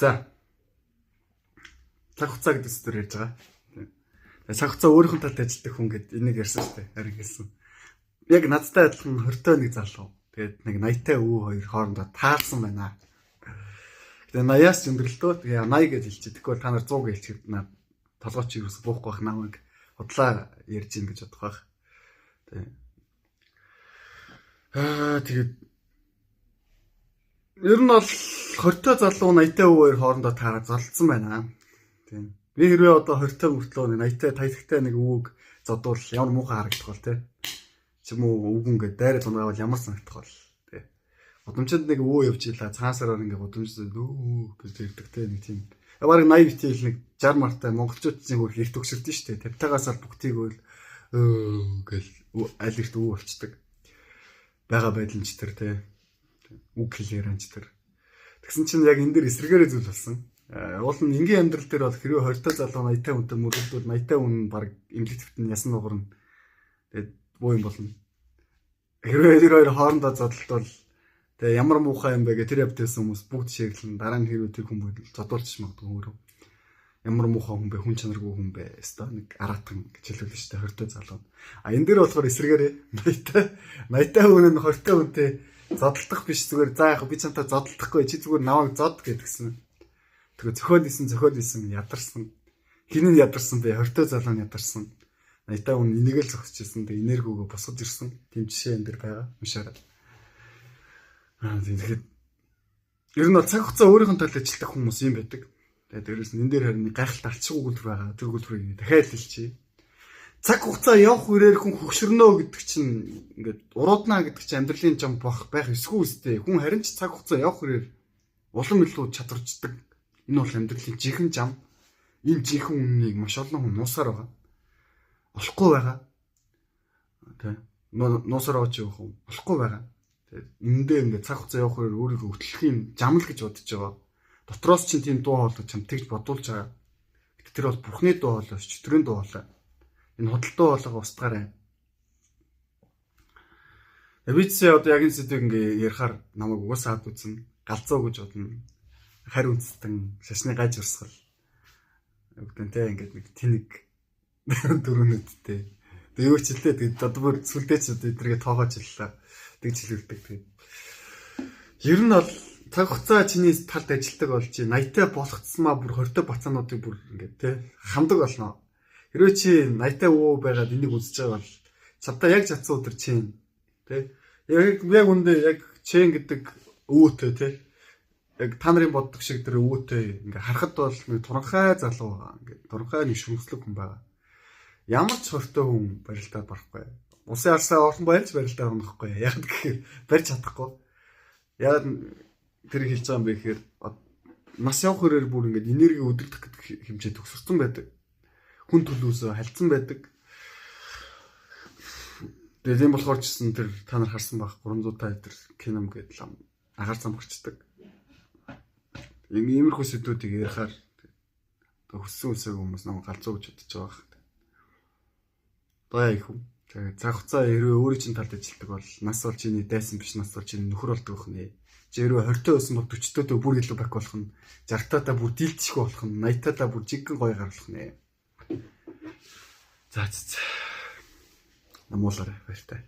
За. Цаг хугацаа гэдэг зүйл ярьж байгаа. Цаг хугацаа өөрийнхөө талд ажилладаг хүн гэдэг энийг ярьсан шүү дээ. Харин хэлсэн. Яг надтай адилхан 20-той нэг залуу. Тэгээд нэг 80-тай өвөө хоёр хоорондоо таарсан байна. Тэгээд 80-аас өндөрлөлтөө тэгээ 80 гэж хэлчих. Тэгэхгүй та нар 100 гэж хэлчихвэл наа толгойч юус буухгүй байх намайг худлаа ярьж ийн гэж бодох байх. Тэгээд ер нь бол 20-той залуу 80-тай өвөө хоёр хоорондоо таараад золцсон байна. Тийм. Би хэрвээ одоо 20-той мөртлөө 80-тай таягтай нэг өвөг зодвол ямар муухай харагдах бол тий. Ч юм уу өвгөн гэдэг дайраа тунгаавал ямар санагдах бол тий. Гудамжинд нэг өвөө явж илаа цаасаараа ингээ гудамжид өө гэж ярьдаг тий нэг тийм. Бараг 80 битэл нэг 60 мартай монголчуудын хөрх их төгсөрдөн шүү дээ. 50-таагаас ал бүгтийг бол гэл аль ихт өвөө болчдөг. Бага байдлын ч тэр тий. Үг хэлээрэнч тэр. Тэгсэн чинь яг энэ дэр эсрэгээрээ зүйл болсон. Уул нь энгийн амьдрал дээр бол хэрвээ 20-той залуу 80-тай хүнтэй мөрөлдвөл 80-тай хүн баг эмнэлэг твтэн ясан нугарна. Тэгээд буу юм болно. Хэрвээ тэр хоёр хоорондоо зодтолтол тэгээ ямар муухай юм бэ гэ тэр явдсан хүмүүс бүгд шиглэн дараа нь хэрвээ тэр хүн бодол зодуулчих магадгүй өөрөө. Ямар муухай хүн бэ, хүн чанаргүй хүн бэ. Өстой нэг аратан гэж хэлвэл шүү дээ 20-той залуу. Энэ дэр болохоор эсрэгээрээ 80-тай хүн нь 20-той хүнтэй зодтолдох биш зүгээр за яг би чамтай зодтолдохгүй чи зүгээр намайг зод гэдгсэн. Тэгээ зөхөөл исэн ядарсан. Хинэн ядарсан бэ? 20-той залуу нь ядарсан. 80-тай хүн энийг л зогсчихсэн. Тэгээ энергиогоо босгож ирсэн. Тэм жишээ энэ дэр байгаа. Уншаарай. Тэгэхээр ер нь цаг хугацаа өөрийнхөө талд ажилтдаг хүмүүс юм байдаг. Тэгээ дээрээс нь энэ дээр харин гайхалтай алчиг өгүүлбэр байгаа. Тэр өгүүлбэрийг дахиад хэлчихье. Цаг хугацаа явах үрээр хүн хөгшөрнөө гэдэг чинь ингээд урууднаа гэдэг чинь амьдралын зам байх эсгүй үстэй. Хүн харин ч цаг хугацаа явах үрээр улам илүү чадварчдаг. Энэ бол амьдралын жинхэнэ зам. Энэ жинхэнэ үннийг маш олон хүн нуусаар байгаа. Олохгүй байгаа. Тэ. Нуусаар очиж явах юм. Олохгүй байгаа. Тэгээд эндээ ингээд цаг хугацаа явах үрээр өөрийгөө хөтлөхийн зам л гэж бодож байгаа. Дотроос чинь тийм дуу хоолой чам тэгж бодуулж байгаа. Гэтэл тэр бол бурхны дуу хоолойс чөтгөрийн дуу хоолой. Энэ худалдаа хоолойгоо устгаарай. Эвицээ одоо яг энэ сэдвийг ингээ ярихаар намайг угаасаа хад үзэн галзуу гэж бодно. Харь үндэстэн шашны гаж урсгал. Өгдөнтэй ингээд нэг тэнэг дөрөнөдтэй. Тэгээ юу ч хэлээ тэгээд одоо бүр сүлдээч эднэргээ тоогооч хэллээ. Тэгж хэлүүлдэг тэгээд. Ер нь бол цаг хугацаа чиний талд ажилтдаг бол чи 80-тай болгоцсмаа бүр 20-той бацаануудыг бүр ингээд те хамдаг болно. Хэрвээ чи 80-тай өвөө байгаад энийг үзэж байгаа бол цавтаа яг чадсан өдөр чинь те яг үндэ яг чэн гэдэг өвөөтэй те яг та нарын боддог шиг тэр өвөөтэй ингээ харахад бол нэг туранхай залуу байгаа. Ингээ туранхай нэг шүмслэг хүн байгаа. Ямар ч хортой хүн барилдаад барахгүй. Усын арсаа орхон байлж барилдаад унахгүй. Яг гэхээр барьж чадахгүй. Яг тэр хэлж байгаа юм бэ гэхээр нас явах хүрээр бүр ингээ энерги өдөрдөх гэдэг хэмжээ төгсөрсөн байдаг. Хүн төлөөсөө хальцсан байдаг. Тэгээд тийм болохоор ч гэсэн тэр та нар харсан байх 300 та литр кином гэдэг агаар замгчдаг. Иймэрхүү сэдвүүдийг ярихаар хөссөн үсэг хүмүүс намайг галзуу гэж бодож байгаа. Бая их юм. Тэгээд цаг хугацаа хэрвээ өөрийн чинь талд ажилтдаг бол нас бол чиний дайсан биш нас бол чиний нөхөр болдог байх нэ. Хэрвээ 20-той байсан бол 40-той бүр илүү бак болох нь 60-таа бүр дийлдэшгүй болох нь 80-таа бүр жиггэн гоё гарах нэ. За намуулаарай баяртай.